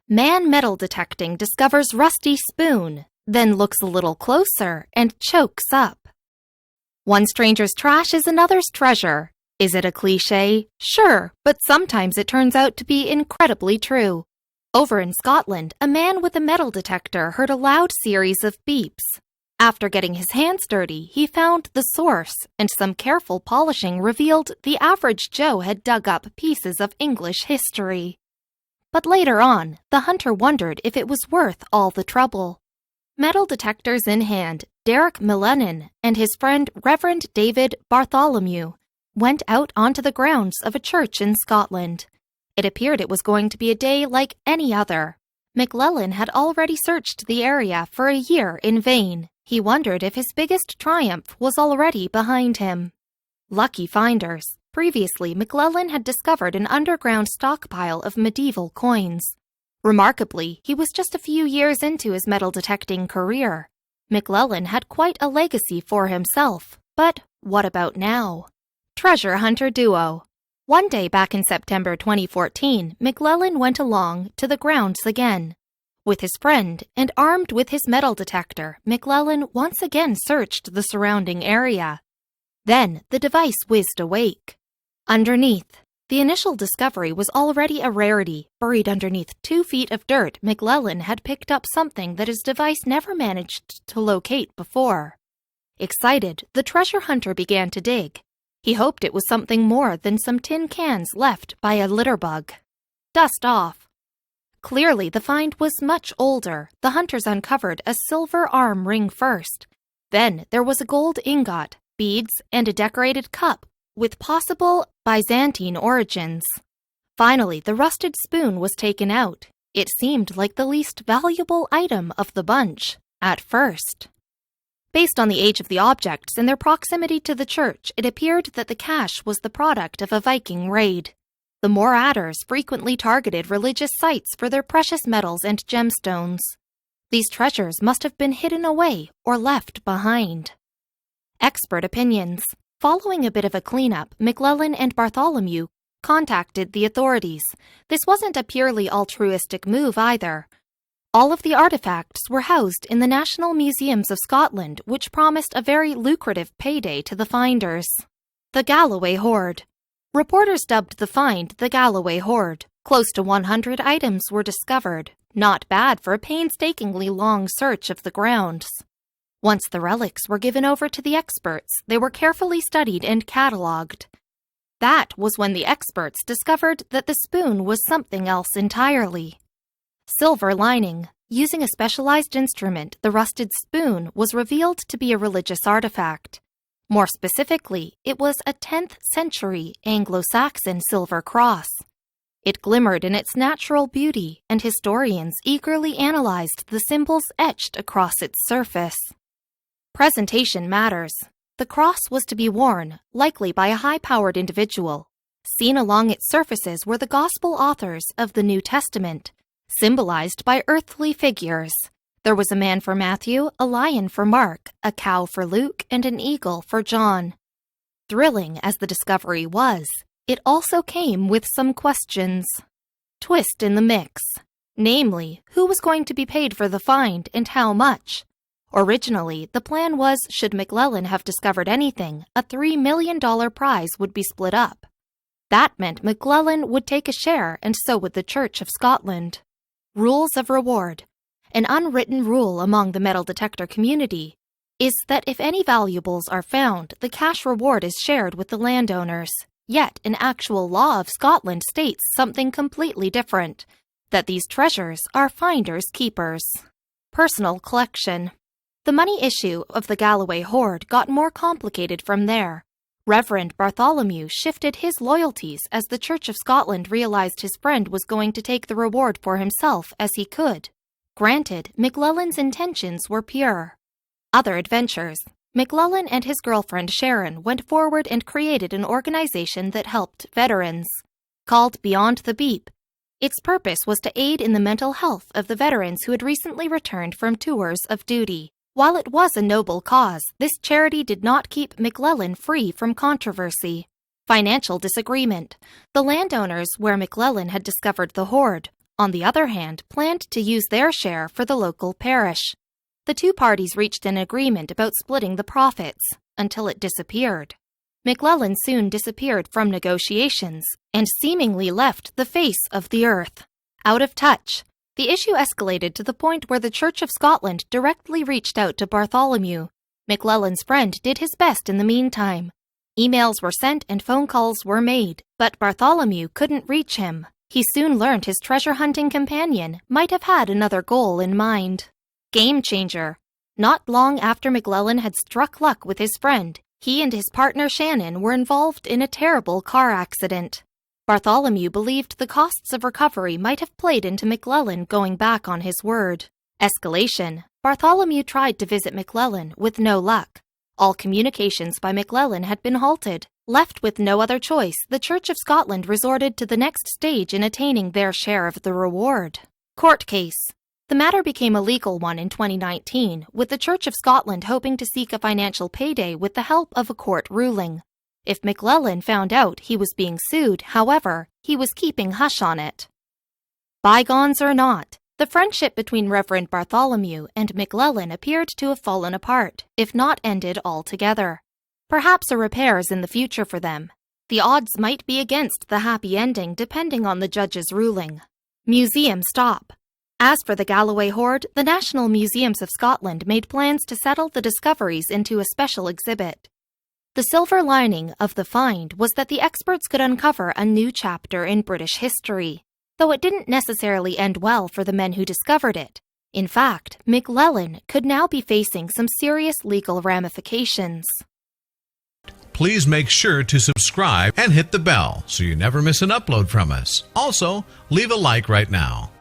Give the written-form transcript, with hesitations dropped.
Man metal detecting discovers rusty spoon, then looks a little closer and chokes up. One stranger's trash is another's treasure. Is it a cliché? Sure, but sometimes it turns out to be incredibly true. Over in Scotland, a man with a metal detector heard a loud series of beeps. After getting his hands dirty, he found the source, and some careful polishing revealed the average Joe had dug up pieces of English history. But later on, the hunter wondered if it was worth all the trouble. Metal detectors in hand, Derek Millenin and his friend Reverend David Bartholomew went out onto the grounds of a church in Scotland. It appeared it was going to be a day like any other. McLellan had already searched the area for a year in vain. He wondered if his biggest triumph was already behind him. Lucky finders. Previously, McLellan had discovered an underground stockpile of medieval coins. Remarkably, he was just a few years into his metal detecting career. McLellan had quite a legacy for himself. But what about now? Treasure hunter duo. One day back in September 2014, McLellan went along to the grounds again. With his friend and armed with his metal detector, McLellan once again searched the surrounding area. Then the device whizzed awake. Underneath, the initial discovery was already a rarity. Buried underneath 2 feet of dirt, McLellan had picked up something that his device never managed to locate before. Excited, the treasure hunter began to dig. He hoped it was something more than some tin cans left by a litter bug. Dust off. Clearly, the find was much older. The hunters uncovered a silver arm ring first. Then there was a gold ingot, beads, and a decorated cup with possible Byzantine origins. Finally, the rusted spoon was taken out. It seemed like the least valuable item of the bunch, at first. Based on the age of the objects and their proximity to the church, it appeared that the cache was the product of a Viking raid. The Moradders frequently targeted religious sites for their precious metals and gemstones. These treasures must have been hidden away or left behind. Expert opinions. Following a bit of a cleanup, McLellan and Bartholomew contacted the authorities. This wasn't a purely altruistic move either. All of the artifacts were housed in the National Museums of Scotland, which promised a very lucrative payday to the finders. The Galloway Hoard. Reporters dubbed the find the Galloway Hoard. Close to 100 items were discovered. Not bad for a painstakingly long search of the grounds. Once the relics were given over to the experts, they were carefully studied and catalogued. That was when the experts discovered that the spoon was something else entirely. Silver lining. Using a specialized instrument, the rusted spoon was revealed to be a religious artifact. More specifically, it was a 10th century Anglo-Saxon silver cross. It glimmered in its natural beauty, and historians eagerly analyzed the symbols etched across its surface. Presentation matters. The cross was to be worn, likely by a high-powered individual. Seen along its surfaces were the Gospel authors of the New Testament, symbolized by earthly figures. There was a man for Matthew, a lion for Mark, a cow for Luke, and an eagle for John. Thrilling as the discovery was, it also came with some questions. Twist in the mix. Namely, who was going to be paid for the find and how much? Originally, the plan was, should McLellan have discovered anything, a $3 million prize would be split up. That meant McLellan would take a share, and so would the Church of Scotland. Rules of reward. An unwritten rule among the metal detector community is that if any valuables are found, the cash reward is shared with the landowners. Yet an actual law of Scotland states something completely different, that these treasures are finders' keepers. Personal collection. The money issue of the Galloway Hoard got more complicated from there. Reverend Bartholomew shifted his loyalties as the Church of Scotland realized his friend was going to take the reward for himself as he could. Granted, McLellan's intentions were pure. Other adventures. McLellan and his girlfriend Sharon went forward and created an organization that helped veterans. Called Beyond the Beep. Its purpose was to aid in the mental health of the veterans who had recently returned from tours of duty. While it was a noble cause, this charity did not keep McLellan free from controversy. Financial disagreement. The landowners where McLellan had discovered the hoard on the other hand, planned to use their share for the local parish. The two parties reached an agreement about splitting the profits, until it disappeared. McLellin soon disappeared from negotiations and seemingly left the face of the earth. Out of touch, the issue escalated to the point where the Church of Scotland directly reached out to Bartholomew. McLellin's friend did his best in the meantime. Emails were sent and phone calls were made, but Bartholomew couldn't reach him. He soon learned his treasure-hunting companion might have had another goal in mind. Game changer. Not long after McLellin had struck luck with his friend, he and his partner Shannon were involved in a terrible car accident. Bartholomew believed the costs of recovery might have played into McLellin going back on his word. Escalation. Bartholomew tried to visit McLellin with no luck. All communications by McLellin had been halted. Left with no other choice, the Church of Scotland resorted to the next stage in attaining their share of the reward. Court case. The matter became a legal one in 2019, with the Church of Scotland hoping to seek a financial payday with the help of a court ruling. If McLellin found out he was being sued, however, he was keeping hush on it. Bygones or not, the friendship between Reverend Bartholomew and McLellin appeared to have fallen apart, if not ended altogether. Perhaps a repair is in the future for them. The odds might be against the happy ending depending on the judge's ruling. Museum stop. As for the Galloway hoard, the National Museums of Scotland made plans to settle the discoveries into a special exhibit. The silver lining of the find was that the experts could uncover a new chapter in British history, though it didn't necessarily end well for the men who discovered it. In fact, McLellin could now be facing some serious legal ramifications. Please make sure to subscribe and hit the bell so you never miss an upload from us. Also, leave a like right now.